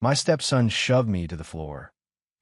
My stepson shoved me to the floor.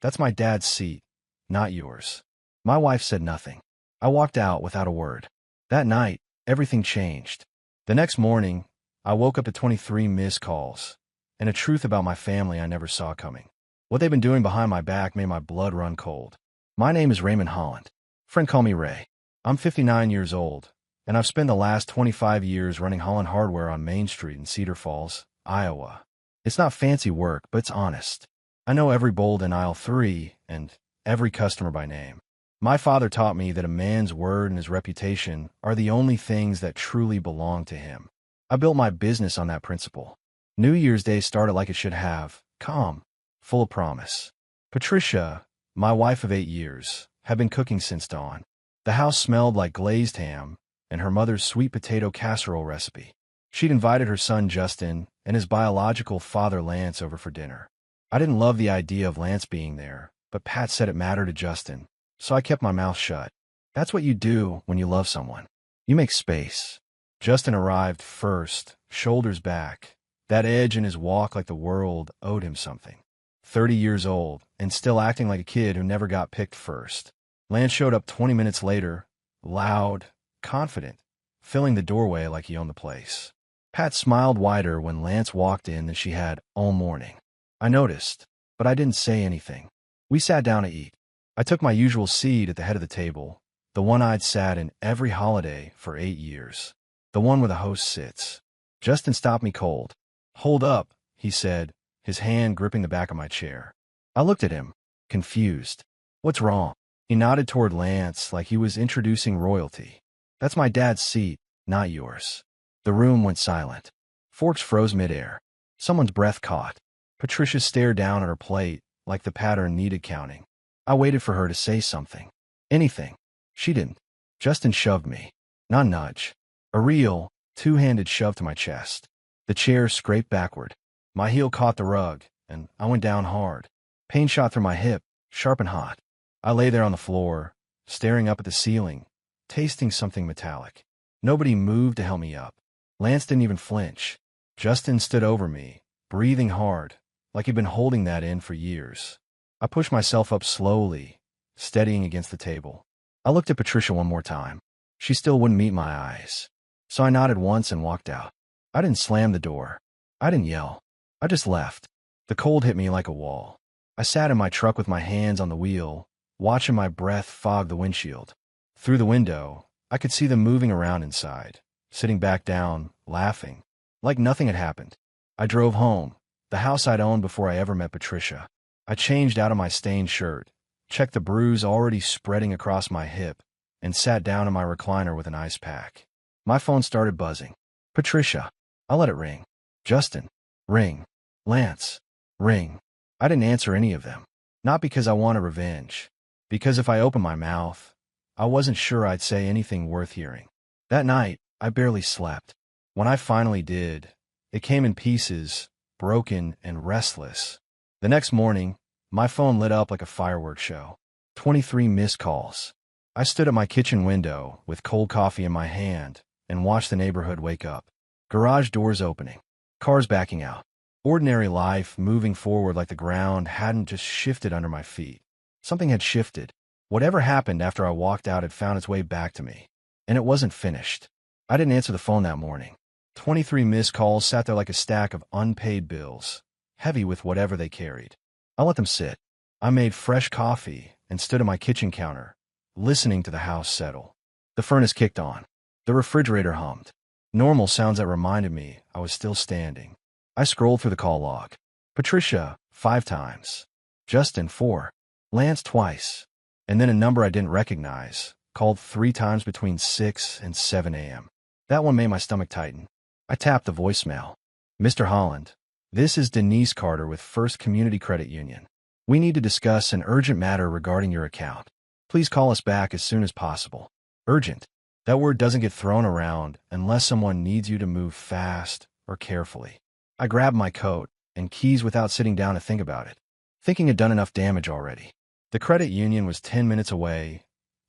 That's my dad's seat, not yours. My wife said nothing. I walked out without a word. That night, everything changed. The next morning, I woke up to 23 missed calls, and a truth about my family I never saw coming. What they've been doing behind my back made my blood run cold. My name is Raymond Holland. Friend call me Ray. I'm 59 years old, and I've spent the last 25 years running Holland Hardware on Main Street in Cedar Falls, Iowa. It's not fancy work, but it's honest. I know every bold in aisle 3 and every customer by name. My father taught me that a man's word and his reputation are the only things that truly belong to him. I built my business on that principle. New Year's Day started like it should have, calm, full of promise. Patricia, my wife of 8 years, had been cooking since dawn. The house smelled like glazed ham and her mother's sweet potato casserole recipe. She'd invited her son Justin and his biological father Lance over for dinner. I didn't love the idea of Lance being there, but Pat said it mattered to Justin, so I kept my mouth shut. That's what you do when you love someone. You make space. Justin arrived first, shoulders back, that edge in his walk like the world owed him something. 30 years old, and still acting like a kid who never got picked first. Lance showed up 20 minutes later, loud, confident, filling the doorway like he owned the place. Pat smiled wider when Lance walked in than she had all morning. I noticed, but I didn't say anything. We sat down to eat. I took my usual seat at the head of the table, the one I'd sat in every holiday for 8 years. The one where the host sits. Justin stopped me cold. "Hold up," he said, his hand gripping the back of my chair. I looked at him, confused. "What's wrong?" He nodded toward Lance like he was introducing royalty. "That's my dad's seat, not yours." The room went silent. Forks froze midair. Someone's breath caught. Patricia stared down at her plate like the pattern needed counting. I waited for her to say something. Anything. She didn't. Justin shoved me. Not a nudge. A real, two-handed shove to my chest. The chair scraped backward. My heel caught the rug, and I went down hard. Pain shot through my hip, sharp and hot. I lay there on the floor, staring up at the ceiling, tasting something metallic. Nobody moved to help me up. Lance didn't even flinch. Justin stood over me, breathing hard, like he'd been holding that in for years. I pushed myself up slowly, steadying against the table. I looked at Patricia one more time. She still wouldn't meet my eyes. So I nodded once and walked out. I didn't slam the door. I didn't yell. I just left. The cold hit me like a wall. I sat in my truck with my hands on the wheel, watching my breath fog the windshield. Through the window, I could see them moving around inside, sitting back down, laughing, like nothing had happened. I drove home, the house I'd owned before I ever met Patricia. I changed out of my stained shirt, checked the bruise already spreading across my hip, and sat down in my recliner with an ice pack. My phone started buzzing. Patricia. I let it ring. Justin. Ring. Lance. Ring. I didn't answer any of them. Not because I wanted revenge. Because if I opened my mouth, I wasn't sure I'd say anything worth hearing. That night, I barely slept. When I finally did, it came in pieces, broken and restless. The next morning, my phone lit up like a fireworks show. 23 missed calls. I stood at my kitchen window with cold coffee in my hand and watched the neighborhood wake up. Garage doors opening. Cars backing out. Ordinary life moving forward like the ground hadn't just shifted under my feet. Something had shifted. Whatever happened after I walked out had found its way back to me. And it wasn't finished. I didn't answer the phone that morning. 23 missed calls sat there like a stack of unpaid bills, heavy with whatever they carried. I let them sit. I made fresh coffee and stood at my kitchen counter, listening to the house settle. The furnace kicked on. The refrigerator hummed. Normal sounds that reminded me I was still standing. I scrolled through the call log. Patricia, 5 times. Justin, 4. Lance, twice. And then a number I didn't recognize, called 3 times between 6 and 7 a.m. That one made my stomach tighten. I tapped the voicemail. "Mr. Holland, this is Denise Carter with First Community Credit Union. We need to discuss an urgent matter regarding your account. Please call us back as soon as possible." Urgent. That word doesn't get thrown around unless someone needs you to move fast or carefully. I grabbed my coat and keys without sitting down to think about it. Thinking had done enough damage already. The credit union was 10 minutes away,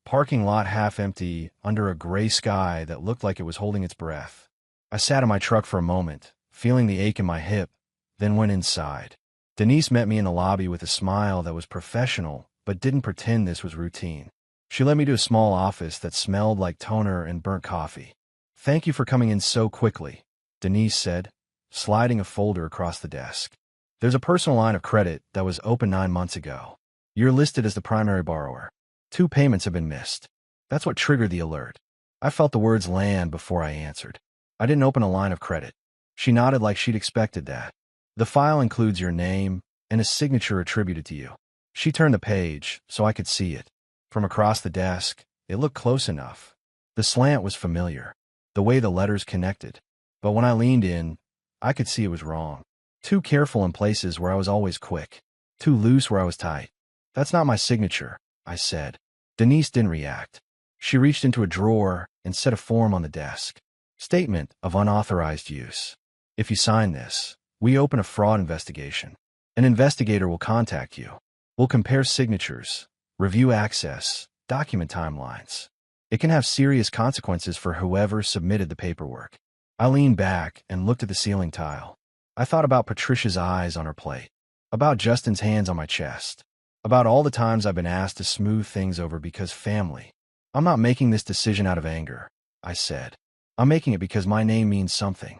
parking lot half empty under a gray sky that looked like it was holding its breath. I sat in my truck for a moment, feeling the ache in my hip, then went inside. Denise met me in the lobby with a smile that was professional, but didn't pretend this was routine. She led me to a small office that smelled like toner and burnt coffee. "Thank you for coming in so quickly," Denise said, sliding a folder across the desk. "There's a personal line of credit that was open 9 months ago. You're listed as the primary borrower. 2 payments have been missed." That's what triggered the alert. I felt the words land before I answered. "I didn't open a line of credit." She nodded like she'd expected that. "The file includes your name and a signature attributed to you." She turned the page so I could see it. From across the desk, it looked close enough. The slant was familiar, the way the letters connected. But when I leaned in, I could see it was wrong. Too careful in places where I was always quick. Too loose where I was tight. "That's not my signature," I said. Denise didn't react. She reached into a drawer and set a form on the desk. "Statement of unauthorized use. If you sign this, we open a fraud investigation. An investigator will contact you. We'll compare signatures, review access, document timelines. It can have serious consequences for whoever submitted the paperwork." I leaned back and looked at the ceiling tile. I thought about Patricia's eyes on her plate, about Justin's hands on my chest, about all the times I've been asked to smooth things over because family. "I'm not making this decision out of anger," I said. "I'm making it because my name means something."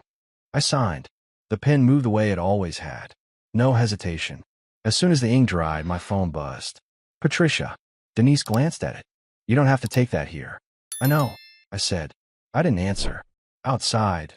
I signed. The pen moved the way it always had. No hesitation. As soon as the ink dried, my phone buzzed. "Patricia." Denise glanced at it. "You don't have to take that here." "I know," I said. I didn't answer. Outside,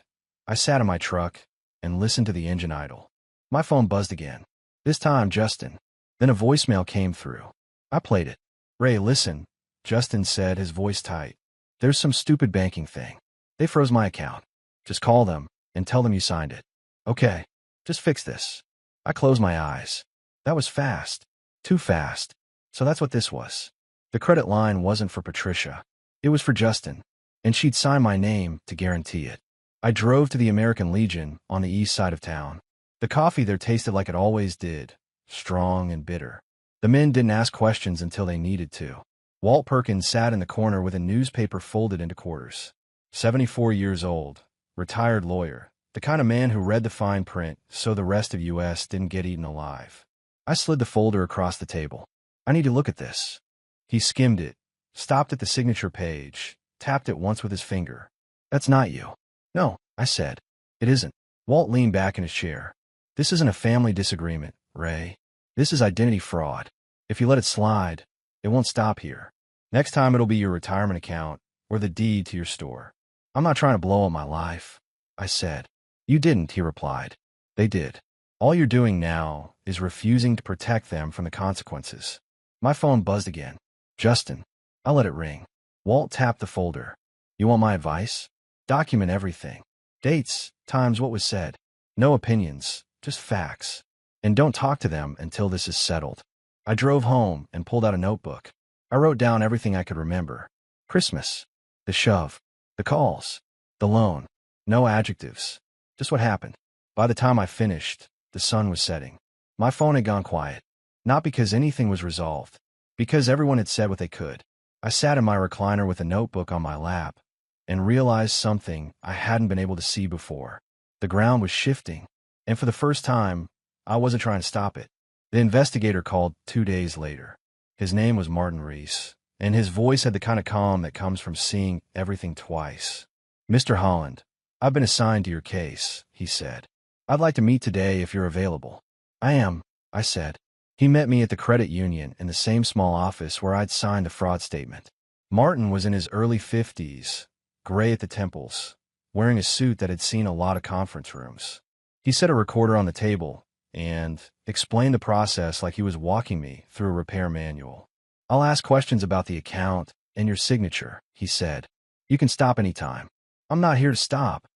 I sat in my truck and listened to the engine idle. My phone buzzed again. This time, Justin. Then a voicemail came through. I played it. "Ray, listen," Justin said, his voice tight. "There's some stupid banking thing. They froze my account. Just call them and tell them you signed it." "Okay, just fix this." I closed my eyes. That was fast. Too fast. So that's what this was. The credit line wasn't for Patricia. It was for Justin. And she'd sign my name to guarantee it. I drove to the American Legion on the east side of town. The coffee there tasted like it always did, strong and bitter. The men didn't ask questions until they needed to. Walt Perkins sat in the corner with a newspaper folded into quarters. 74 years old, retired lawyer, the kind of man who read the fine print so the rest of U.S. didn't get eaten alive. I slid the folder across the table. "I need to look at this." He skimmed it, stopped at the signature page, tapped it once with his finger. "That's not you." "No," I said. "It isn't." Walt leaned back in his chair. "This isn't a family disagreement, Ray. This is identity fraud. If you let it slide, it won't stop here. Next time it'll be your retirement account or the deed to your store." "I'm not trying to blow up my life," I said. "You didn't," he replied. "They did. All you're doing now is refusing to protect them from the consequences." My phone buzzed again. "Justin." I let it ring. Walt tapped the folder. "You want my advice? Document everything. Dates, times, what was said. No opinions, just facts. And don't talk to them until this is settled." I drove home and pulled out a notebook. I wrote down everything I could remember. Christmas, the shove, the calls, the loan. No adjectives, just what happened. By the time I finished, the sun was setting. My phone had gone quiet. Not because anything was resolved, because everyone had said what they could. I sat in my recliner with a notebook on my lap and realized something I hadn't been able to see before. The ground was shifting, and for the first time, I wasn't trying to stop it. The investigator called 2 days later. His name was Martin Reese, and his voice had the kind of calm that comes from seeing everything twice. "Mr. Holland, I've been assigned to your case," he said. "I'd like to meet today if you're available." "I am," I said. He met me at the credit union in the same small office where I'd signed the fraud statement. Martin was in his early 50s, gray at the temples, wearing a suit that had seen a lot of conference rooms. He set a recorder on the table and explained the process like he was walking me through a repair manual. "I'll ask questions about the account and your signature," he said. "You can stop anytime." "I'm not here to stop,"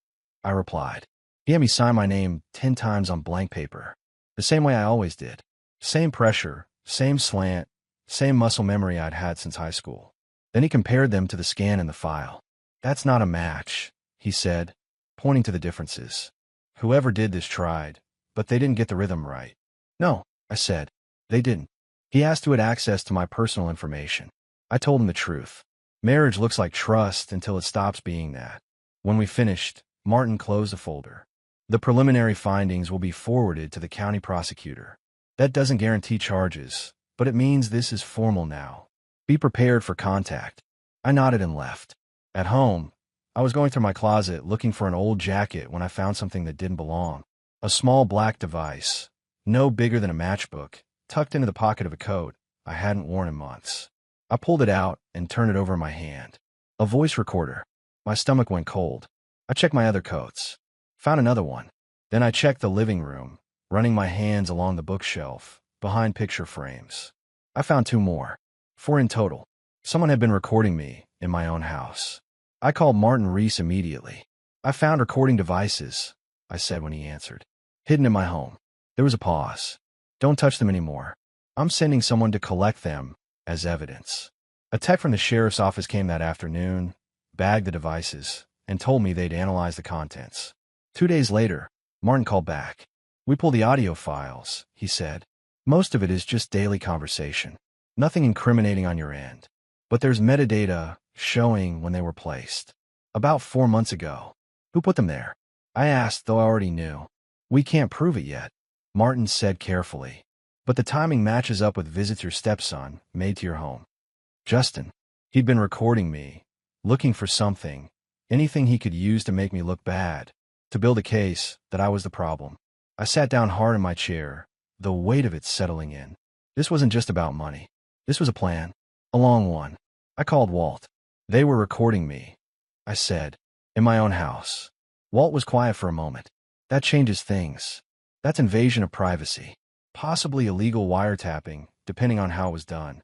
I replied. He had me sign my name 10 times on blank paper, the same way I always did. Same pressure, same slant, same muscle memory I'd had since high school. Then he compared them to the scan in the file. "That's not a match," he said, pointing to the differences. "Whoever did this tried, but they didn't get the rhythm right." "No," I said, "they didn't." He asked who had access to my personal information. I told him the truth. Marriage looks like trust until it stops being that. When we finished, Martin closed the folder. "The preliminary findings will be forwarded to the county prosecutor. That doesn't guarantee charges, but it means this is formal now. Be prepared for contact. I nodded and left. At home, I was going through my closet looking for an old jacket when I found something that didn't belong. A small black device, no bigger than a matchbook, tucked into the pocket of a coat I hadn't worn in months. I pulled it out and turned it over in my hand. A voice recorder. My stomach went cold. I checked my other coats. Found another one. Then I checked the living room, running my hands along the bookshelf, behind picture frames. I found 2 more. 4 in total. Someone had been recording me in my own house. I called Martin Reese immediately. I found recording devices, I said when he answered. Hidden in my home. There was a pause. Don't touch them anymore. I'm sending someone to collect them as evidence. A tech from the sheriff's office came that afternoon, bagged the devices, and told me they'd analyze the contents. 2 days later, Martin called back. We pulled the audio files, he said. Most of it is just daily conversation. Nothing incriminating on your end. But there's metadata showing when they were placed. About 4 months ago. Who put them there? I asked, though I already knew. We can't prove it yet, Martin said carefully. But the timing matches up with visits your stepson made to your home. Justin. He'd been recording me, looking for something, anything he could use to make me look bad, to build a case that I was the problem. I sat down hard in my chair, the weight of it settling in. This wasn't just about money. This was a plan. A long one. I called Walt. They were recording me, I said, in my own house. Walt was quiet for a moment. That changes things. That's invasion of privacy. Possibly illegal wiretapping, depending on how it was done.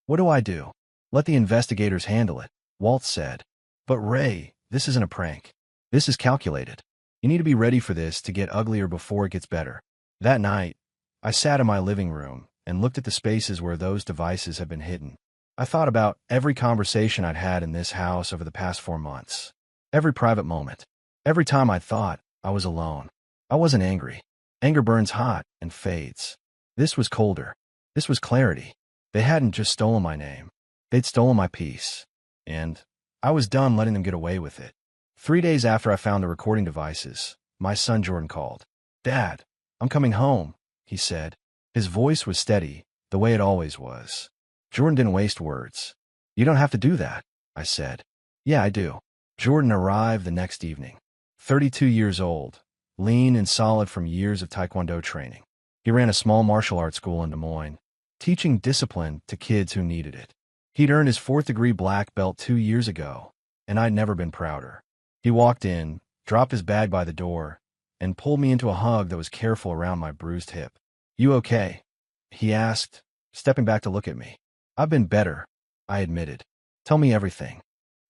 What do I do? Let the investigators handle it, Walt said. But Ray, this isn't a prank. This is calculated. You need to be ready for this to get uglier before it gets better. That night, I sat in my living room and looked at the spaces where those devices had been hidden. I thought about every conversation I'd had in this house over the past 4 months. Every private moment. Every time I thought I was alone. I wasn't angry. Anger burns hot and fades. This was colder. This was clarity. They hadn't just stolen my name. They'd stolen my peace. And I was done letting them get away with it. 3 days after I found the recording devices, my son Jordan called. Dad, I'm coming home, he said. His voice was steady, the way it always was. Jordan didn't waste words. You don't have to do that, I said. Yeah, I do. Jordan arrived the next evening. 32 years old, lean and solid from years of Taekwondo training. He ran a small martial arts school in Des Moines, teaching discipline to kids who needed it. He'd earned his 4th-degree black belt 2 years ago, and I'd never been prouder. He walked in, dropped his bag by the door, and pulled me into a hug that was careful around my bruised hip. You okay? He asked, stepping back to look at me. I've been better, I admitted. Tell me everything.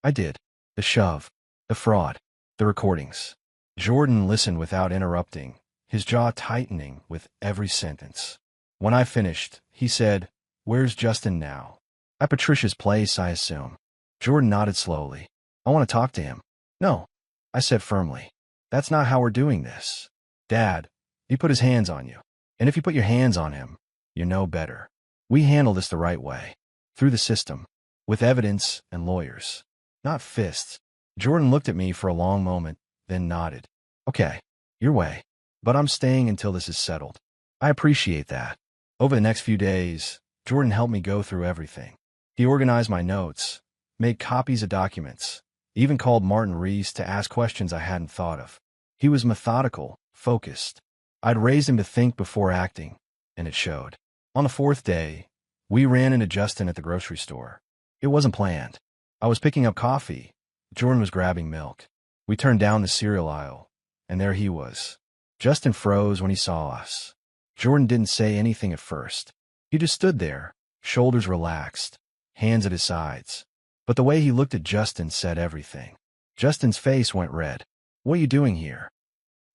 I did. The shove. The fraud. The recordings. Jordan listened without interrupting, his jaw tightening with every sentence. When I finished, he said, Where's Justin now? At Patricia's place, I assume. Jordan nodded slowly. I want to talk to him. No, I said firmly. That's not how we're doing this. Dad, he put his hands on you. And if you put your hands on him, you know better. We handle this the right way. Through the system. With evidence and lawyers. Not fists. Jordan looked at me for a long moment, then nodded. Okay, your way. But I'm staying until this is settled. I appreciate that. Over the next few days, Jordan helped me go through everything. He organized my notes, made copies of documents, even called Martin Reese to ask questions I hadn't thought of. He was methodical, focused. I'd raised him to think before acting, and it showed. On the 4th day, we ran into Justin at the grocery store. It wasn't planned. I was picking up coffee. Jordan was grabbing milk. We turned down the cereal aisle, and there he was. Justin froze when he saw us. Jordan didn't say anything at first. He just stood there, shoulders relaxed, hands at his sides. But the way he looked at Justin said everything. Justin's face went red. What are you doing here?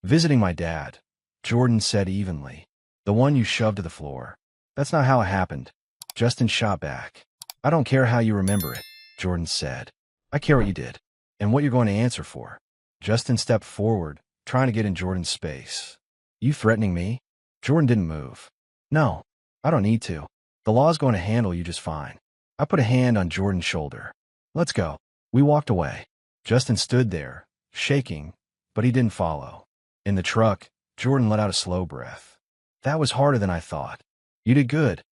Visiting my dad, Jordan said evenly. The one you shoved to the floor. That's not how it happened. Justin shot back. I don't care how you remember it, Jordan said. I care what you did, and what you're going to answer for. Justin stepped forward, trying to get in Jordan's space. You threatening me? Jordan didn't move. No, I don't need to. The law's going to handle you just fine. I put a hand on Jordan's shoulder. Let's go. We walked away. Justin stood there, shaking, but he didn't follow. In the truck, Jordan let out a slow breath. That was harder than I thought. You did good,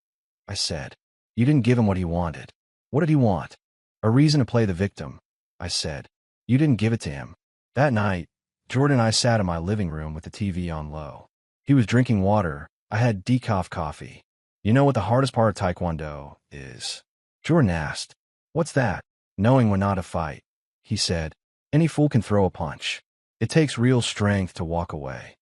I said. You didn't give him what he wanted. What did he want? A reason to play the victim, I said. You didn't give it to him. That night, Jordan and I sat in my living room with the TV on low. He was drinking water. I had decaf coffee. You know what the hardest part of Taekwondo is? Jordan asked. What's that? Knowing when not to fight. He said. Any fool can throw a punch. It takes real strength to walk away.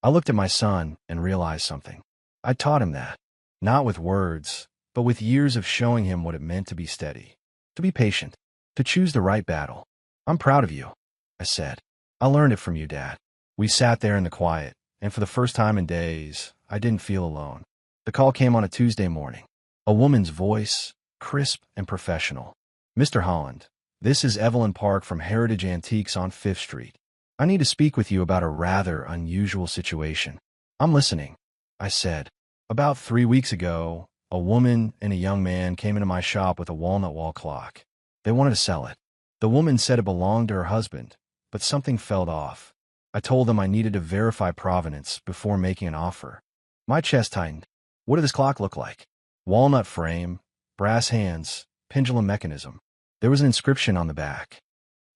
I looked at my son and realized something. I taught him that. Not with words, but with years of showing him what it meant to be steady, to be patient, to choose the right battle. I'm proud of you, I said. I learned it from you, Dad. We sat there in the quiet, and for the first time in days, I didn't feel alone. The call came on a Tuesday morning. A woman's voice, crisp and professional. Mr. Holland, this is Evelyn Park from Heritage Antiques on 5th Street. I need to speak with you about a rather unusual situation. I'm listening, I said. About 3 weeks ago, a woman and a young man came into my shop with a walnut wall clock. They wanted to sell it. The woman said it belonged to her husband, but something felt off. I told them I needed to verify provenance before making an offer. My chest tightened. What did this clock look like? Walnut frame, brass hands, pendulum mechanism. There was an inscription on the back.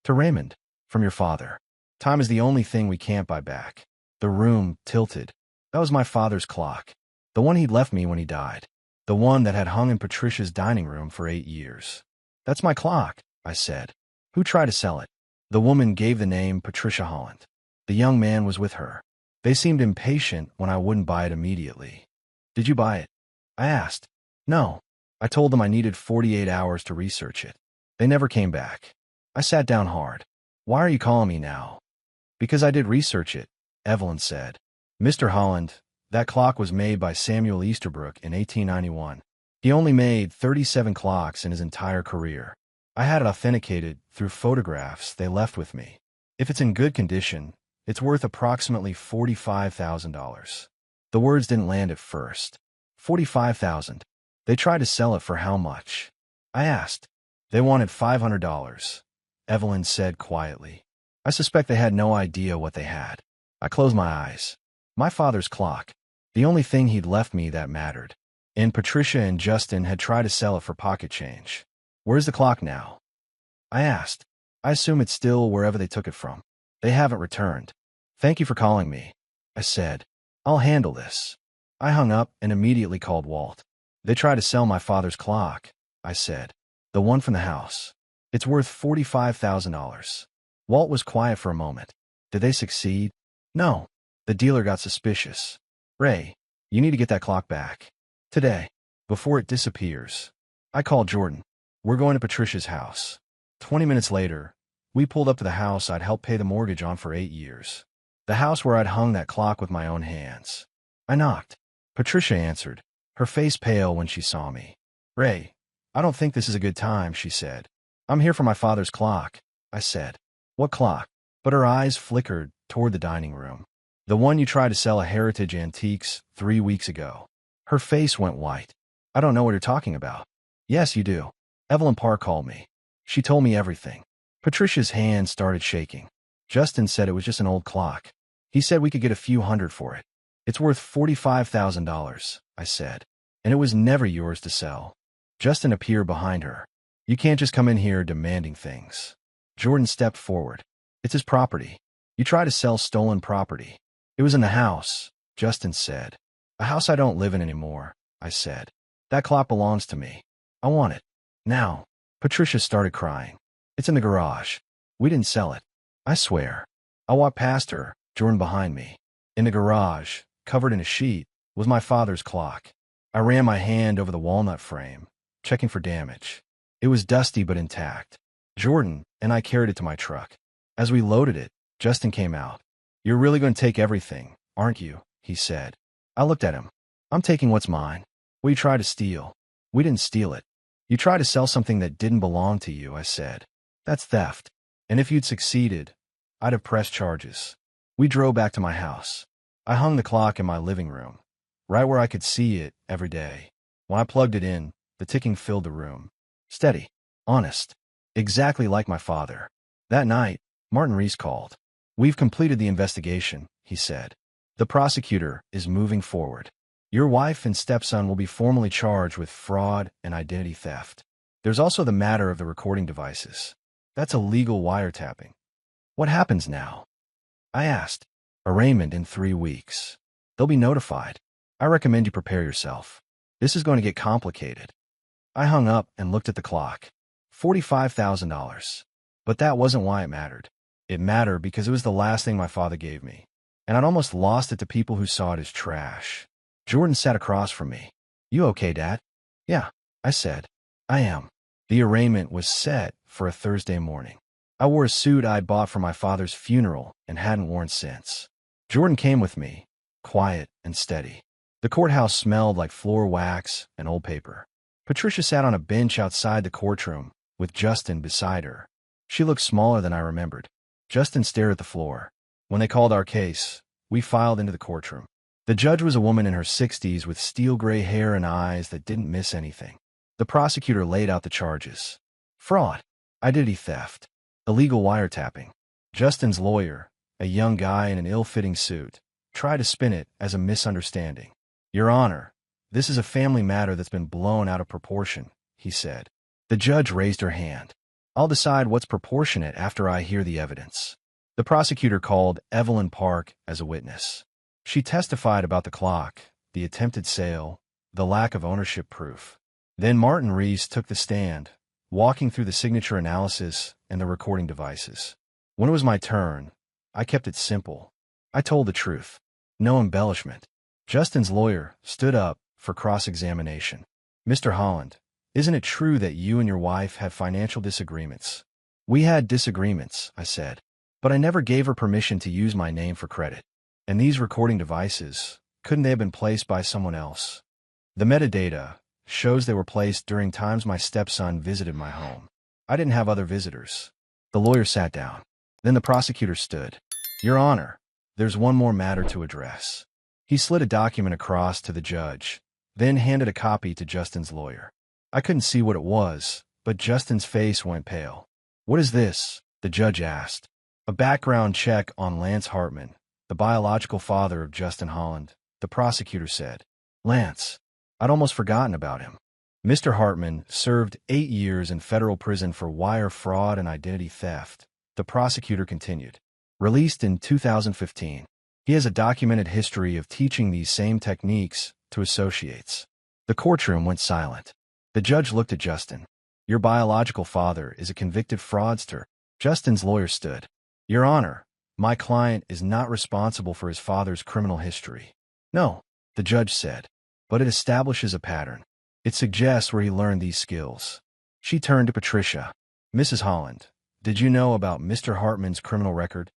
To Raymond, from your father. Time is the only thing we can't buy back. The room tilted. That was my father's clock. The one he'd left me when he died. The one that had hung in Patricia's dining room for 8 years. That's my clock, I said. Who tried to sell it? The woman gave the name Patricia Holland. The young man was with her. They seemed impatient when I wouldn't buy it immediately. Did you buy it? I asked. No. I told them I needed 48 hours to research it. They never came back. I sat down hard. Why are you calling me now? Because I did research it, Evelyn said. Mr. Holland, that clock was made by Samuel Easterbrook in 1891. He only made 37 clocks in his entire career. I had it authenticated through photographs they left with me. If it's in good condition, it's worth approximately $45,000. The words didn't land at first. $45,000. They tried to sell it for how much? I asked. They wanted $500, Evelyn said quietly. I suspect they had no idea what they had. I closed my eyes. My father's clock. The only thing he'd left me that mattered. And Patricia and Justin had tried to sell it for pocket change. Where's the clock now? I asked. I assume it's still wherever they took it from. They haven't returned. Thank you for calling me, I said. I'll handle this. I hung up and immediately called Walt. They tried to sell my father's clock, I said. The one from the house. It's worth $45,000. Walt was quiet for a moment. Did they succeed? No. The dealer got suspicious. Ray, you need to get that clock back. Today. Before it disappears. I called Jordan. We're going to Patricia's house. 20 minutes later, we pulled up to the house I'd helped pay the mortgage on for 8 years. The house where I'd hung that clock with my own hands. I knocked. Patricia answered, her face pale when she saw me. Ray, I don't think this is a good time, she said. I'm here for my father's clock, I said. What clock? But her eyes flickered toward the dining room. The one you tried to sell at Heritage Antiques 3 weeks ago. Her face went white. I don't know what you're talking about. Yes, you do. Evelyn Park called me. She told me everything. Patricia's hand started shaking. Justin said it was just an old clock. He said we could get a few hundred for it. It's worth $45,000, I said. And it was never yours to sell. Justin appeared behind her. You can't just come in here demanding things. Jordan stepped forward. It's his property. You try to sell stolen property. It was in the house, Justin said. A house I don't live in anymore, I said. That clock belongs to me. I want it. Now. Patricia started crying. It's in the garage. We didn't sell it. I swear. I walked past her, Jordan behind me. In the garage, covered in a sheet, was my father's clock. I ran my hand over the walnut frame, checking for damage. It was dusty but intact. Jordan and I carried it to my truck. As we loaded it, Justin came out. You're really going to take everything, aren't you? He said. I looked at him. I'm taking what's mine. What you tried to steal. We didn't steal it. You tried to sell something that didn't belong to you, I said. That's theft. And if you'd succeeded, I'd have pressed charges. We drove back to my house. I hung the clock in my living room, right where I could see it every day. When I plugged it in, the ticking filled the room. Steady. Honest. Exactly like my father. That night, Martin Reese called. We've completed the investigation, he said. The prosecutor is moving forward. Your wife and stepson will be formally charged with fraud and identity theft. There's also the matter of the recording devices. That's illegal wiretapping. What happens now? I asked. Arraignment in 3 weeks. They'll be notified. I recommend you prepare yourself. This is going to get complicated. I hung up and looked at the clock. $45,000. But that wasn't why it mattered. It mattered because it was the last thing my father gave me. And I'd almost lost it to people who saw it as trash. Jordan sat across from me. You okay, Dad? Yeah, I said. I am. The arraignment was set for a Thursday morning. I wore a suit I'd bought for my father's funeral and hadn't worn since. Jordan came with me, quiet and steady. The courthouse smelled like floor wax and old paper. Patricia sat on a bench outside the courtroom, with Justin beside her. She looked smaller than I remembered. Justin stared at the floor. When they called our case, we filed into the courtroom. The judge was a woman in her 60s with steel gray hair and eyes that didn't miss anything. The prosecutor laid out the charges. Fraud, identity theft, illegal wiretapping. Justin's lawyer, a young guy in an ill-fitting suit, tried to spin it as a misunderstanding. Your Honor, this is a family matter that's been blown out of proportion, he said. The judge raised her hand. I'll decide what's proportionate after I hear the evidence. The prosecutor called Evelyn Park as a witness. She testified about the clock, the attempted sale, the lack of ownership proof. Then Martin Reese took the stand, walking through the signature analysis and the recording devices. When it was my turn, I kept it simple. I told the truth. No embellishment. Justin's lawyer stood up for cross-examination. Mr. Holland, isn't it true that you and your wife had financial disagreements? We had disagreements, I said, but I never gave her permission to use my name for credit. And these recording devices, couldn't they have been placed by someone else? The metadata shows they were placed during times my stepson visited my home. I didn't have other visitors. The lawyer sat down. Then the prosecutor stood. Your Honor, there's one more matter to address. He slid a document across to the judge, then handed a copy to Justin's lawyer. I couldn't see what it was, but Justin's face went pale. What is this? The judge asked. A background check on Lance Hartman, the biological father of Justin Holland, the prosecutor said. Lance. I'd almost forgotten about him. Mr. Hartman served 8 years in federal prison for wire fraud and identity theft, the prosecutor continued. Released in 2015. He has a documented history of teaching these same techniques to associates. The courtroom went silent. The judge looked at Justin. Your biological father is a convicted fraudster. Justin's lawyer stood. Your Honor, my client is not responsible for his father's criminal history. No, the judge said, but it establishes a pattern. It suggests where he learned these skills. She turned to Patricia. Mrs. Holland, did you know about Mr. Hartman's criminal record?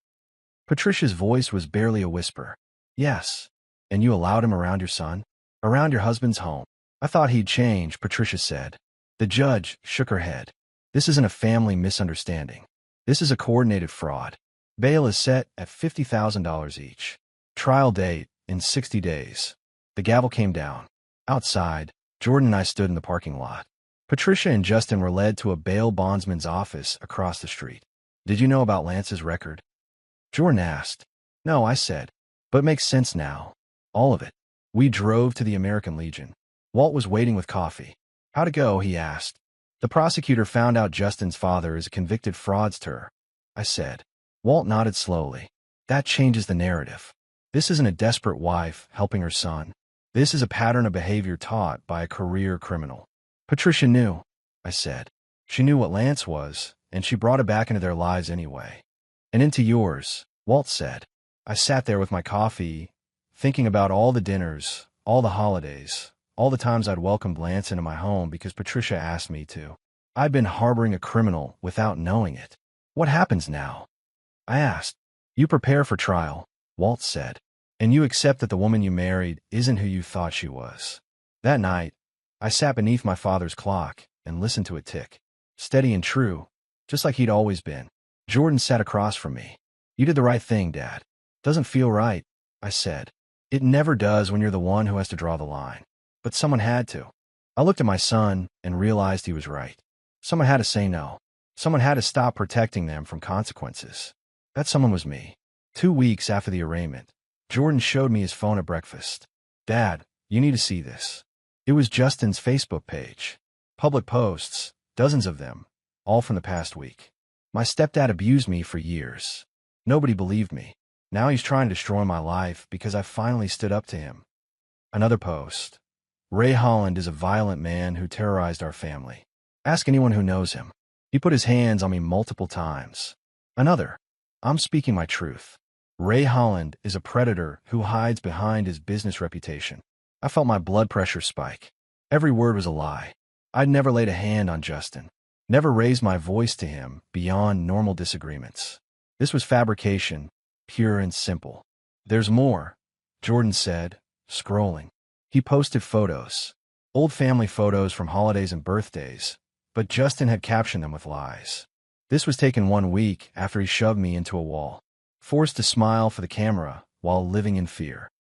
Patricia's voice was barely a whisper. Yes. And you allowed him around your son? Around your husband's home? I thought he'd change, Patricia said. The judge shook her head. This isn't a family misunderstanding. This is a coordinated fraud. Bail is set at $50,000 each. Trial date in 60 days. The gavel came down. Outside, Jordan and I stood in the parking lot. Patricia and Justin were led to a bail bondsman's office across the street. Did you know about Lance's record? Jordan asked. No, I said. But it makes sense now. All of it. We drove to the American Legion. Walt was waiting with coffee. How'd it go? He asked. The prosecutor found out Justin's father is a convicted fraudster, I said. Walt nodded slowly. That changes the narrative. This isn't a desperate wife helping her son. This is a pattern of behavior taught by a career criminal. Patricia knew, I said. She knew what Lance was, and she brought it back into their lives anyway. And into yours, Walt said. I sat there with my coffee, thinking about all the dinners, all the holidays, all the times I'd welcomed Lance into my home because Patricia asked me to. I'd been harboring a criminal without knowing it. What happens now? I asked. You prepare for trial, Walt said. And you accept that the woman you married isn't who you thought she was. That night, I sat beneath my father's clock and listened to it tick. Steady and true, just like he'd always been. Jordan sat across from me. You did the right thing, Dad. Doesn't feel right, I said. It never does when you're the one who has to draw the line. But someone had to. I looked at my son and realized he was right. Someone had to say no. Someone had to stop protecting them from consequences. That someone was me. 2 weeks after the arraignment, Jordan showed me his phone at breakfast. "Dad, you need to see this." It was Justin's Facebook page. Public posts, dozens of them, all from the past week. My stepdad abused me for years. Nobody believed me. Now he's trying to destroy my life because I finally stood up to him. Another post. "Ray Holland is a violent man who terrorized our family. Ask anyone who knows him. He put his hands on me multiple times." Another. "I'm speaking my truth. Ray Holland is a predator who hides behind his business reputation." I felt my blood pressure spike. Every word was a lie. I'd never laid a hand on Justin. Never raised my voice to him beyond normal disagreements. This was fabrication, pure and simple. "There's more," Jordan said, scrolling. He posted photos. Old family photos from holidays and birthdays, but Justin had captioned them with lies. This was taken 1 week after he shoved me into a wall. Forced to smile for the camera while living in fear.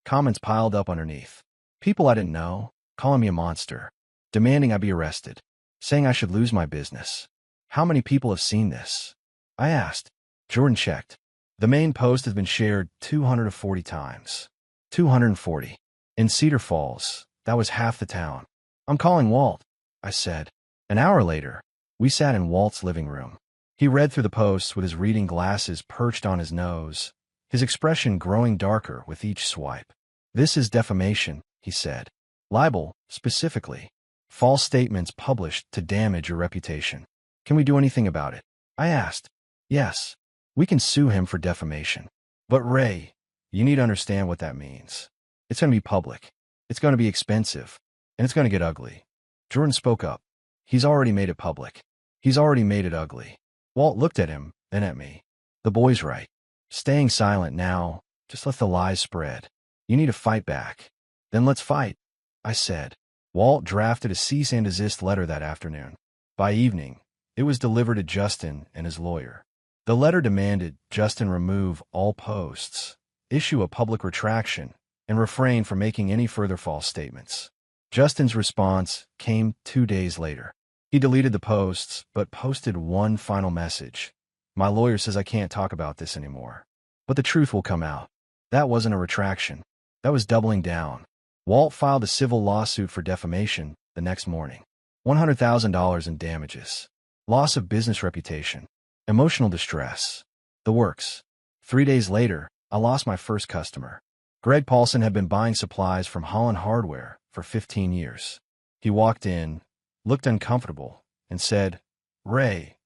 Comments piled up underneath. People I didn't know, calling me a monster, demanding I be arrested, saying I should lose my business. "How many people have seen this?" I asked. Jordan checked. The main post has been shared 240 times. 240. In Cedar Falls, that was half the town. "I'm calling Walt," I said. An hour later, we sat in Walt's living room. He read through the posts with his reading glasses perched on his nose, his expression growing darker with each swipe. "This is defamation," he said. "Libel, specifically. False statements published to damage your reputation. Can we do anything about it?" I asked. "Yes, we can sue him for defamation. But Ray, you need to understand what that means. It's going to be public. It's going to be expensive. And it's going to get ugly." Jordan spoke up. "He's already made it public. He's already made it ugly." Walt looked at him, then at me. "The boy's right. Staying silent now, just let the lies spread. You need to fight back." "Then let's fight," I said. Walt drafted a cease and desist letter that afternoon. By evening, it was delivered to Justin and his lawyer. The letter demanded Justin remove all posts, issue a public retraction, and refrain from making any further false statements. Justin's response came 2 days later. He deleted the posts, but posted one final message. "My lawyer says I can't talk about this anymore. But the truth will come out." That wasn't a retraction. That was doubling down. Walt filed a civil lawsuit for defamation the next morning. $100,000 in damages. Loss of business reputation. Emotional distress. The works. 3 days later, I lost my first customer. Greg Paulson had been buying supplies from Holland Hardware for 15 years. He walked in, looked uncomfortable, and said, "Ray,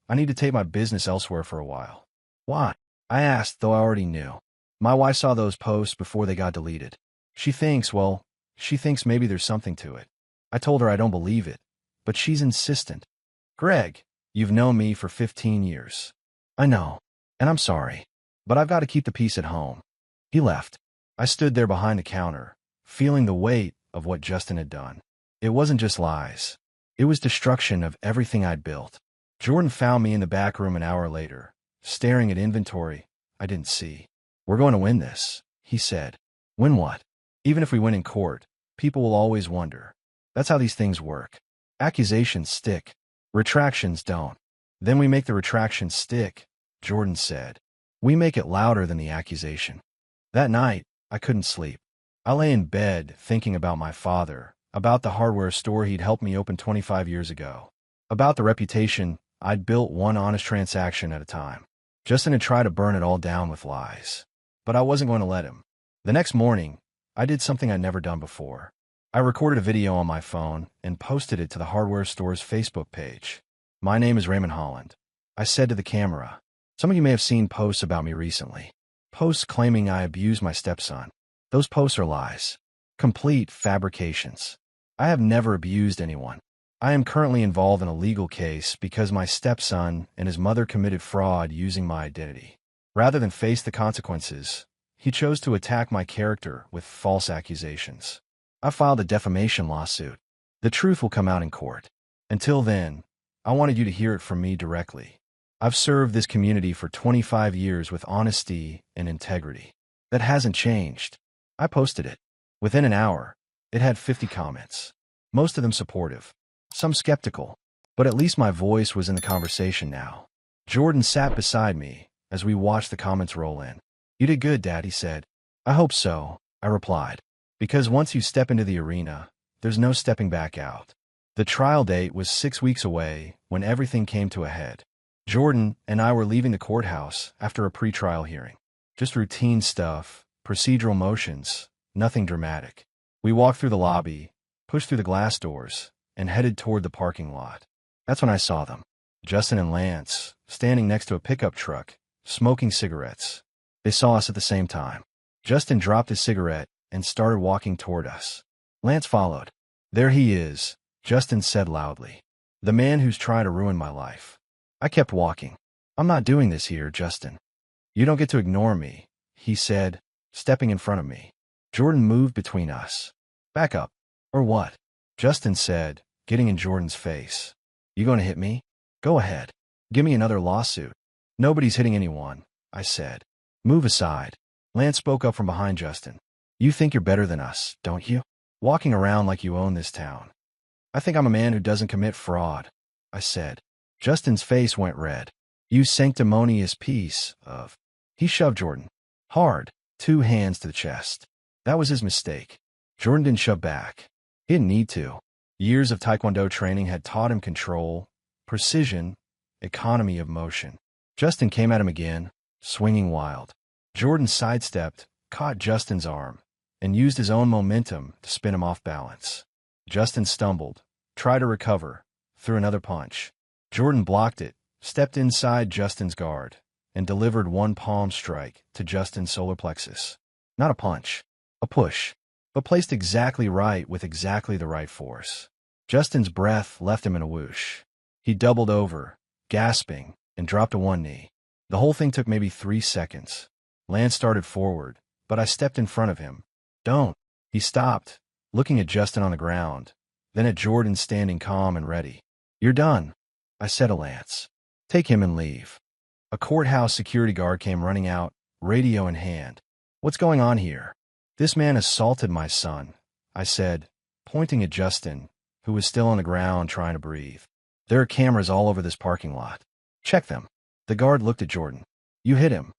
I need to take my business elsewhere for a while." "Why?" I asked, though I already knew. "My wife saw those posts before they got deleted. She thinks maybe there's something to it." I told her I don't believe it, but she's insistent. "Greg, you've known me for 15 years. I know, and I'm sorry, but I've got to keep the peace at home." He left. I stood there behind the counter, feeling the weight of what Justin had done. It wasn't just lies. It was destruction of everything I'd built. Jordan found me in the back room an hour later, staring at inventory I didn't see. "We're going to win this," he said. "Win what?" "Even if we win in court, people will always wonder. That's how these things work. Accusations stick. Retractions don't. Then we make the retraction stick," Jordan said. "We make it louder than the accusation." That night, I couldn't sleep. I lay in bed thinking about my father, about the hardware store he'd helped me open 25 years ago, about the reputation I'd built one honest transaction at a time. Justin had tried to burn it all down with lies. But I wasn't going to let him. The next morning, I did something I'd never done before. I recorded a video on my phone and posted it to the hardware store's Facebook page. "My name is Raymond Holland," I said to the camera. "Some of you may have seen posts about me recently. Posts claiming I abused my stepson. Those posts are lies. Complete fabrications. I have never abused anyone. I am currently involved in a legal case because my stepson and his mother committed fraud using my identity. Rather than face the consequences, he chose to attack my character with false accusations. I filed a defamation lawsuit. The truth will come out in court. Until then, I wanted you to hear it from me directly. I've served this community for 25 years with honesty and integrity. That hasn't changed." I posted it. Within an hour, it had 50 comments. Most of them supportive. Some skeptical. But at least my voice was in the conversation now. Jordan sat beside me as we watched the comments roll in. "You did good, Dad," he said. I hope so, I replied. Because once you step into the arena, there's no stepping back out. The trial date was 6 weeks away when everything came to a head. Jordan and I were leaving the courthouse after a pre-trial hearing. Just routine stuff, procedural motions, nothing dramatic. We walked through the lobby, pushed through the glass doors, and headed toward the parking lot. That's when I saw them. Justin and Lance, standing next to a pickup truck, smoking cigarettes. They saw us at the same time. Justin dropped his cigarette and started walking toward us. Lance followed. There he is, Justin said loudly. The man who's trying to ruin my life. I kept walking. I'm not doing this here, Justin. You don't get to ignore me, he said, stepping in front of me. Jordan moved between us. Back up. Or what? Justin said, getting in Jordan's face. You going to hit me? Go ahead. Give me another lawsuit. Nobody's hitting anyone, I said. Move aside. Lance spoke up from behind Justin. You think you're better than us, don't you? Walking around like you own this town. I think I'm a man who doesn't commit fraud, I said. Justin's face went red. You sanctimonious piece of... He shoved Jordan. Hard, 2 hands to the chest. That was his mistake. Jordan didn't shove back. He didn't need to. Years of Taekwondo training had taught him control, precision, economy of motion. Justin came at him again, swinging wild. Jordan sidestepped, caught Justin's arm, and used his own momentum to spin him off balance. Justin stumbled, tried to recover, threw another punch. Jordan blocked it, stepped inside Justin's guard, and delivered one palm strike to Justin's solar plexus. Not a punch, a push, but placed exactly right with exactly the right force. Justin's breath left him in a whoosh. He doubled over, gasping, and dropped to one knee. The whole thing took maybe 3 seconds. Lance started forward, but I stepped in front of him. Don't. He stopped, looking at Justin on the ground, then at Jordan standing calm and ready. You're done, I said to Lance. Take him and leave. A courthouse security guard came running out, radio in hand. What's going on here? This man assaulted my son, I said, pointing at Justin, who was still on the ground trying to breathe. There are cameras all over this parking lot. Check them. The guard looked at Jordan. You hit him.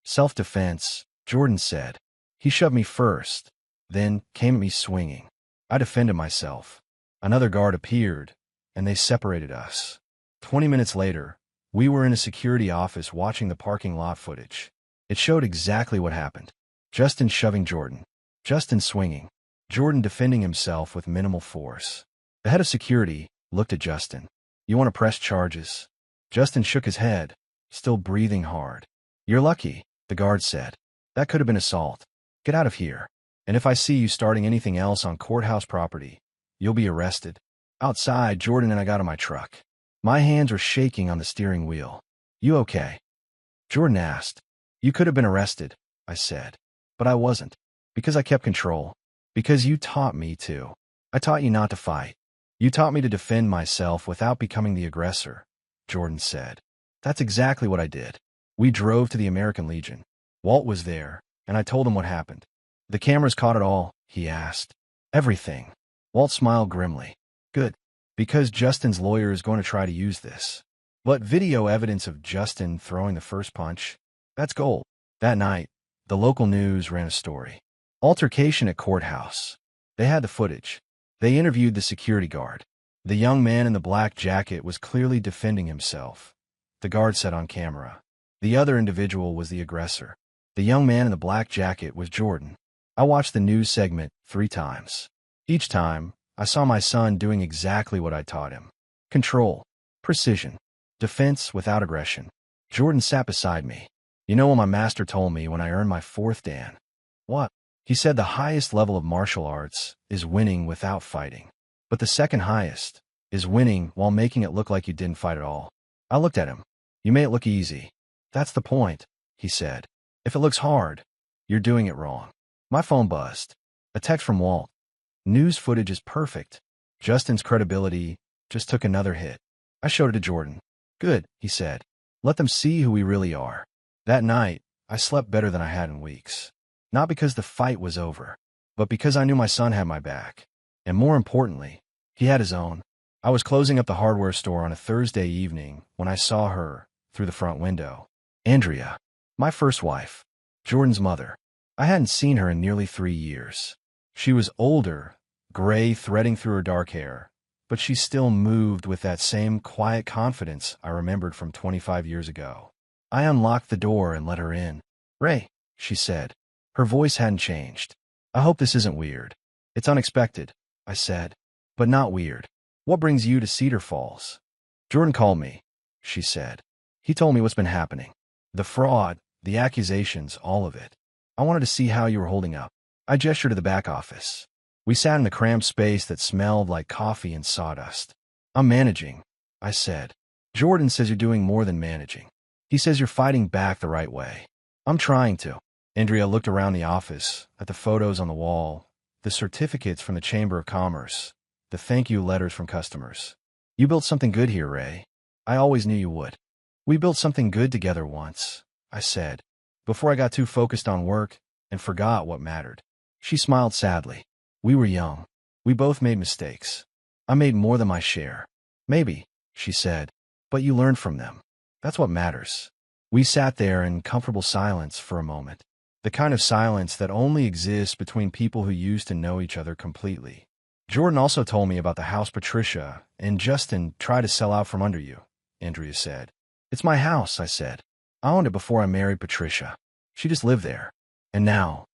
Self-defense, Jordan said. He shoved me first, then came at me swinging. I defended myself. Another guard appeared, and they separated us. 20 minutes later, we were in a security office watching the parking lot footage. It showed exactly what happened. Justin shoving Jordan. Justin swinging. Jordan defending himself with minimal force. The head of security looked at Justin. You want to press charges? Justin shook his head, still breathing hard. You're lucky, the guard said. That could have been assault. Get out of here. And if I see you starting anything else on courthouse property, you'll be arrested. Outside, Jordan and I got in my truck. My hands were shaking on the steering wheel. You okay? Jordan asked. You could have been arrested, I said. But I wasn't. Because I kept control. Because you taught me to. I taught you not to fight. You taught me to defend myself without becoming the aggressor, Jordan said. That's exactly what I did. We drove to the American Legion. Walt was there, and I told him what happened. The cameras caught it all, he asked. Everything. Walt smiled grimly. Good. Because Justin's lawyer is going to try to use this. But video evidence of Justin throwing the first punch? That's gold. That night, the local news ran a story. Altercation at courthouse. They had the footage. They interviewed the security guard. The young man in the black jacket was clearly defending himself. The guard said on camera. The other individual was the aggressor. The young man in the black jacket was Jordan. I watched the news segment 3 times. Each time, I saw my son doing exactly what I taught him. Control. Precision. Defense without aggression. Jordan sat beside me. You know what my master told me when I earned my 4th Dan? What? He said the highest level of martial arts is winning without fighting. But the second highest is winning while making it look like you didn't fight at all. I looked at him. You made it look easy. That's the point, he said. If it looks hard, you're doing it wrong. My phone buzzed. A text from Walt. News footage is perfect. Justin's credibility just took another hit. I showed it to Jordan. Good, he said. Let them see who we really are. That night, I slept better than I had in weeks. Not because the fight was over, but because I knew my son had my back. And more importantly, he had his own. I was closing up the hardware store on a Thursday evening when I saw her through the front window. Andrea, my first wife, Jordan's mother. I hadn't seen her in nearly 3 years. She was older, gray threading through her dark hair, but she still moved with that same quiet confidence I remembered from 25 years ago. I unlocked the door and let her in. "Ray," she said. Her voice hadn't changed. "I hope this isn't weird." "It's unexpected," I said, "but not weird. What brings you to Cedar Falls?" "Jordan called me," she said. "He told me what's been happening. The fraud, the accusations, all of it. I wanted to see how you were holding up." I gestured to the back office. We sat in a cramped space that smelled like coffee and sawdust. "I'm managing," I said. "Jordan says you're doing more than managing. He says you're fighting back the right way." "I'm trying to." Andrea looked around the office, at the photos on the wall, the certificates from the Chamber of Commerce, the thank you letters from customers. "You built something good here, Ray. I always knew you would." "We built something good together once," I said, "before I got too focused on work and forgot what mattered." She smiled sadly. "We were young. We both made mistakes. I made more than my share." "Maybe," she said, "but you learned from them. That's what matters." We sat there in comfortable silence for a moment, the kind of silence that only exists between people who used to know each other completely. "Jordan also told me about the house Patricia and Justin tried to sell out from under you," Andrea said. "It's my house," I said. "I owned it before I married Patricia. She just lived there. And now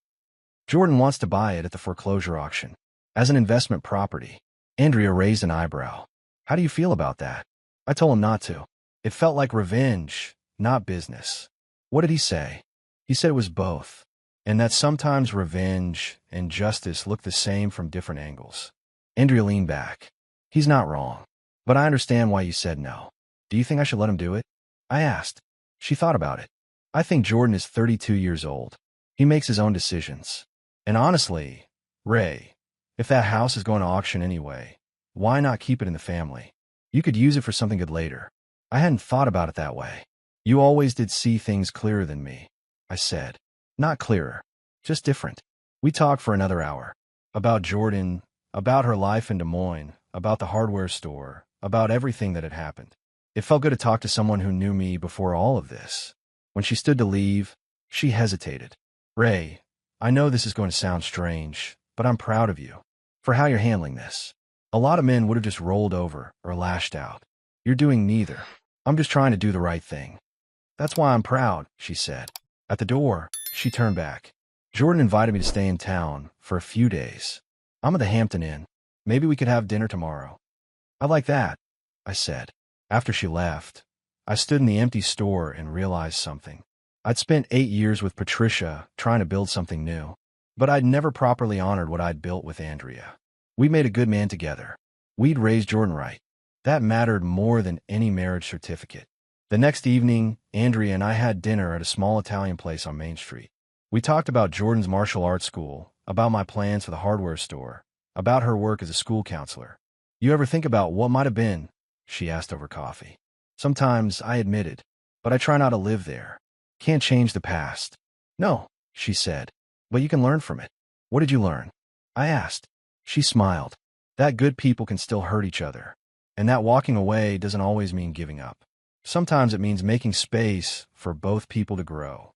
Jordan wants to buy it at the foreclosure auction, as an investment property." Andrea raised an eyebrow. "How do you feel about that?" I told him not to. It felt like revenge, not business. "What did he say?" "He said it was both, and that sometimes revenge and justice look the same from different angles." Andrea leaned back. "He's not wrong, but I understand why you said no. Do you think I should let him do it?" I asked. She thought about it. "I think Jordan is 32 years old. He makes his own decisions. And honestly, Ray, if that house is going to auction anyway, why not keep it in the family? You could use it for something good later." I hadn't thought about it that way. "You always did see things clearer than me," I said. "Not clearer, just different." We talked for another hour. About Jordan, about her life in Des Moines, about the hardware store, about everything that had happened. It felt good to talk to someone who knew me before all of this. When she stood to leave, she hesitated. "Ray, I know this is going to sound strange, but I'm proud of you for how you're handling this. A lot of men would have just rolled over or lashed out. You're doing neither. I'm just trying to do the right thing." "That's why I'm proud," she said. At the door, she turned back. "Jordan invited me to stay in town for a few days. I'm at the Hampton Inn. Maybe we could have dinner tomorrow." "I like that," I said. After she left, I stood in the empty store and realized something. I'd spent 8 years with Patricia trying to build something new, but I'd never properly honored what I'd built with Andrea. We made a good man together. We'd raised Jordan right. That mattered more than any marriage certificate. The next evening, Andrea and I had dinner at a small Italian place on Main Street. We talked about Jordan's martial arts school, about my plans for the hardware store, about her work as a school counselor. "You ever think about what might have been?" she asked over coffee. "Sometimes," I admitted, "but I try not to live there. Can't change the past." "No," she said, "but you can learn from it." "What did you learn?" I asked. She smiled. "That good people can still hurt each other, and that walking away doesn't always mean giving up. Sometimes it means making space for both people to grow."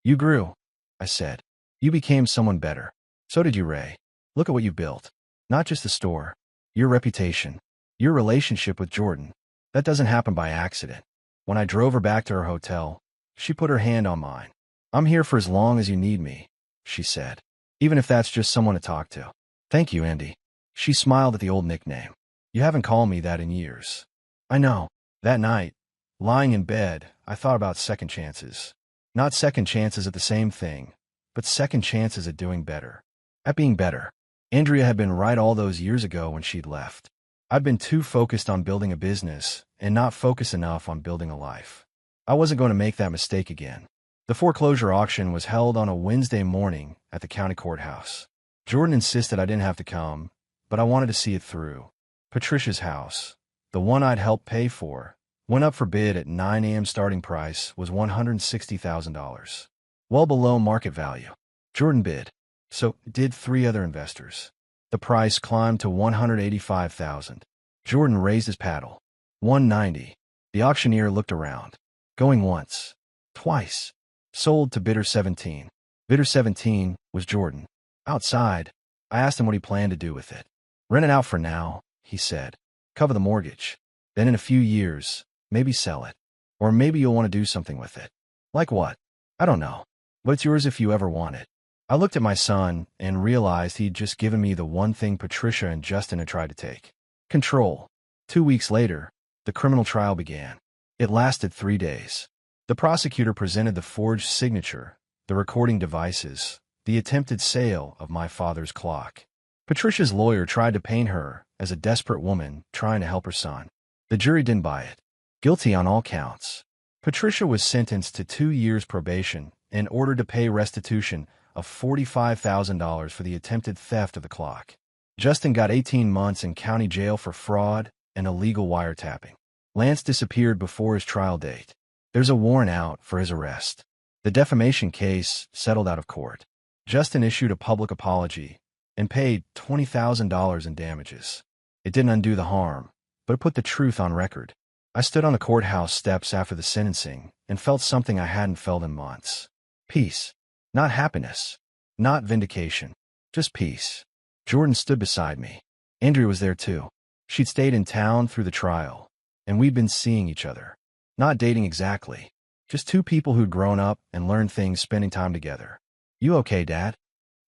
"You grew," I said. "You became someone better. So did you, Ray. Look at what you built. Not just the store. Your reputation. Your relationship with Jordan. That doesn't happen by accident." When I drove her back to her hotel, she put her hand on mine. "I'm here for as long as you need me," she said. "Even if that's just someone to talk to." "Thank you, Andy." She smiled at the old nickname. "You haven't called me that in years." "I know." That night, lying in bed, I thought about second chances. Not second chances at the same thing, but second chances at doing better. At being better. Andrea had been right all those years ago when she'd left. I'd been too focused on building a business and not focused enough on building a life. I wasn't going to make that mistake again. The foreclosure auction was held on a Wednesday morning at the county courthouse. Jordan insisted I didn't have to come, but I wanted to see it through. Patricia's house, the one I'd helped pay for, went up for bid at 9 a.m. Starting price was $160,000. Well below market value. Jordan bid. So did 3 other investors. The price climbed to $185,000. Jordan raised his paddle. $190. The auctioneer looked around. Going once. Twice. Sold to bidder 17. Bitter 17 was Jordan. Outside, I asked him what he planned to do with it. Rent it out for now, he said. Cover the mortgage. Then in a few years, maybe sell it. Or maybe you'll want to do something with it. Like what? I don't know. But it's yours if you ever want it. I looked at my son and realized he'd just given me the one thing Patricia and Justin had tried to take. Control. 2 weeks later, the criminal trial began. It lasted 3 days. The prosecutor presented the forged signature, the recording devices, the attempted sale of my father's clock. Patricia's lawyer tried to paint her as a desperate woman trying to help her son. The jury didn't buy it. Guilty on all counts. Patricia was sentenced to 2 years probation and ordered to pay restitution of $45,000 for the attempted theft of the clock. Justin got 18 months in county jail for fraud and illegal wiretapping. Lance disappeared before his trial date. There's a warrant out for his arrest. The defamation case settled out of court. Justin issued a public apology and paid $20,000 in damages. It didn't undo the harm, but it put the truth on record. I stood on the courthouse steps after the sentencing and felt something I hadn't felt in months. Peace. Not happiness. Not vindication. Just peace. Jordan stood beside me. Andrea was there too. She'd stayed in town through the trial, and we'd been seeing each other. Not dating exactly. Just two people who'd grown up and learned things spending time together. You okay, Dad?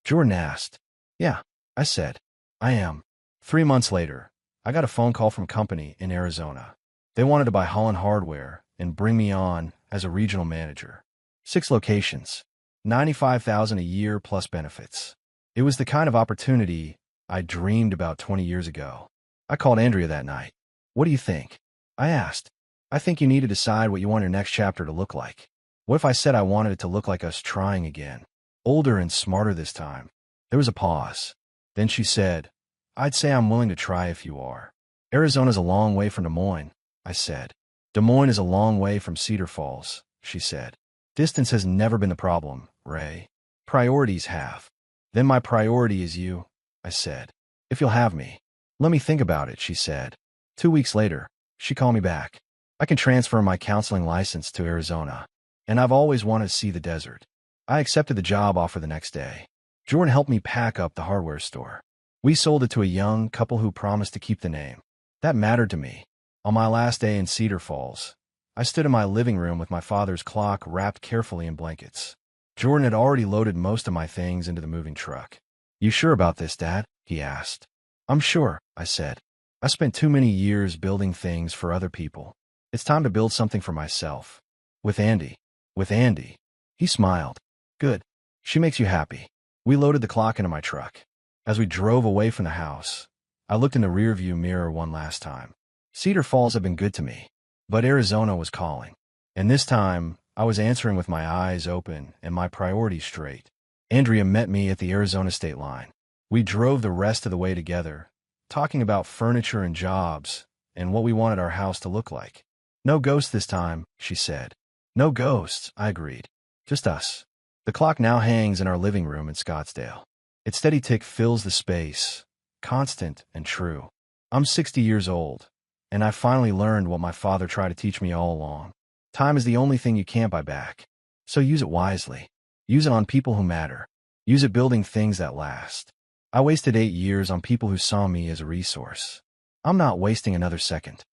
Jordan asked. Yeah, I said. I am. 3 months later, I got a phone call from a company in Arizona. They wanted to buy Holland Hardware and bring me on as a regional manager. 6 locations. $95,000 a year plus benefits. It was the kind of opportunity I dreamed about 20 years ago. I called Andrea that night. What do you think? I asked. I think you need to decide what you want your next chapter to look like. What if I said I wanted it to look like us trying again? Older and smarter this time. There was a pause. Then she said, I'd say I'm willing to try if you are. Arizona's a long way from Des Moines, I said. Des Moines is a long way from Cedar Falls, she said. Distance has never been the problem, Ray. Priorities have. Then my priority is you, I said. If you'll have me. Let me think about it, she said. 2 weeks later, she called me back. I can transfer my counseling license to Arizona, and I've always wanted to see the desert. I accepted the job offer the next day. Jordan helped me pack up the hardware store. We sold it to a young couple who promised to keep the name. That mattered to me. On my last day in Cedar Falls, I stood in my living room with my father's clock wrapped carefully in blankets. Jordan had already loaded most of my things into the moving truck. You sure about this, Dad? He asked. I'm sure, I said. I spent too many years building things for other people. It's time to build something for myself. With Andy. With Andy. He smiled. Good. She makes you happy. We loaded the clock into my truck. As we drove away from the house, I looked in the rearview mirror one last time. Cedar Falls had been good to me, but Arizona was calling. And this time, I was answering with my eyes open and my priorities straight. Andrea met me at the Arizona state line. We drove the rest of the way together, talking about furniture and jobs and what we wanted our house to look like. No ghosts this time, she said. No ghosts, I agreed. Just us. The clock now hangs in our living room in Scottsdale. Its steady tick fills the space, constant and true. I'm 60 years old, and I finally learned what my father tried to teach me all along. Time is the only thing you can't buy back. So use it wisely. Use it on people who matter. Use it building things that last. I wasted 8 years on people who saw me as a resource. I'm not wasting another second.